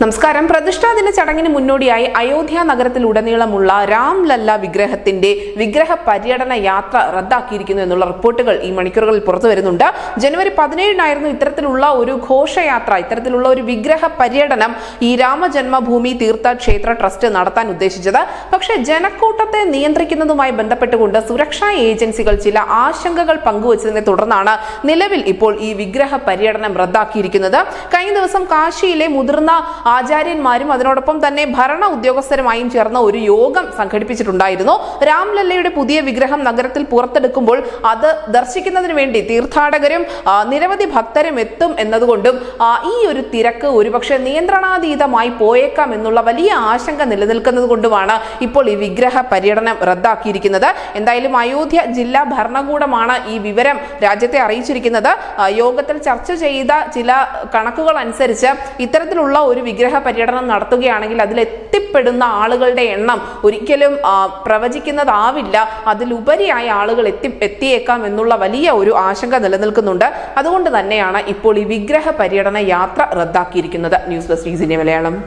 നമസ്കാരം. പ്രതിഷ്ഠാ ദിന ചടങ്ങിന് മുന്നോടിയായി അയോധ്യ നഗരത്തിലുടനീളമുള്ള രാംലല്ല വിഗ്രഹത്തിന്റെ വിഗ്രഹ പര്യടന യാത്ര റദ്ദാക്കിയിരിക്കുന്നു എന്നുള്ള റിപ്പോർട്ടുകൾ ഈ മണിക്കൂറുകളിൽ പുറത്തു വരുന്നുണ്ട്. ജനുവരി 17-നായിരുന്നു ഇത്തരത്തിലുള്ള ഒരു ഘോഷയാത്ര, ഇത്തരത്തിലുള്ള ഒരു വിഗ്രഹ പര്യടനം ഈ രാമജന്മഭൂമി തീർത്ഥക്ഷേത്ര ട്രസ്റ്റ് നടത്താൻ ഉദ്ദേശിച്ചത്. പക്ഷേ ജനക്കൂട്ടത്തെ നിയന്ത്രിക്കുന്നതുമായി ബന്ധപ്പെട്ടുകൊണ്ട് സുരക്ഷാ ഏജൻസികൾ ചില ആശങ്കകൾ പങ്കുവച്ചതിനെ തുടർന്നാണ് നിലവിൽ ഇപ്പോൾ ഈ വിഗ്രഹ പര്യടനം റദ്ദാക്കിയിരിക്കുന്നത്. കഴിഞ്ഞ ദിവസം കാശിയിലെ മുതിർന്ന ആചാര്യന്മാരും അതിനോടൊപ്പം തന്നെ ഭരണ ഉദ്യോഗസ്ഥരുമായും ചേർന്ന ഒരു യോഗം സംഘടിപ്പിച്ചിട്ടുണ്ടായിരുന്നു. രാംലല്ലയുടെ പുതിയ വിഗ്രഹം നഗരത്തിൽ പുറത്തെടുക്കുമ്പോൾ അത് ദർശിക്കുന്നതിന് വേണ്ടി തീർത്ഥാടകരും നിരവധി ഭക്തരും എത്തും എന്നതുകൊണ്ടും ഈ ഒരു തിരക്ക് ഒരുപക്ഷെ നിയന്ത്രണാതീതമായി പോയേക്കാം എന്നുള്ള വലിയ ആശങ്ക നിലനിൽക്കുന്നത് കൊണ്ടുമാണ് ഇപ്പോൾ ഈ വിഗ്രഹ പര്യടനം റദ്ദാക്കിയിരിക്കുന്നത്. എന്തായാലും അയോധ്യ ജില്ലാ ഭരണകൂടമാണ് ഈ വിവരം രാജ്യത്തെ അറിയിച്ചിരിക്കുന്നത്. യോഗത്തിൽ ചർച്ച ചെയ്ത ചില കണക്കുകൾ അനുസരിച്ച് ഇത്തരത്തിലുള്ള ഒരു വിഗ്രഹ പര്യടനം നടത്തുകയാണെങ്കിൽ അതിലെത്തിപ്പെടുന്ന ആളുകളുടെ എണ്ണം ഒരിക്കലും പ്രവചിക്കുന്നതാവില്ല. അതിലുപരിയായ ആളുകൾ എത്തിയേക്കാം എന്നുള്ള വലിയ ഒരു ആശങ്ക നിലനിൽക്കുന്നുണ്ട്. അതുകൊണ്ട് തന്നെയാണ് ഇപ്പോൾ ഈ വിഗ്രഹ പര്യടന യാത്ര റദ്ദാക്കിയിരിക്കുന്നത്. News desk Malayalam.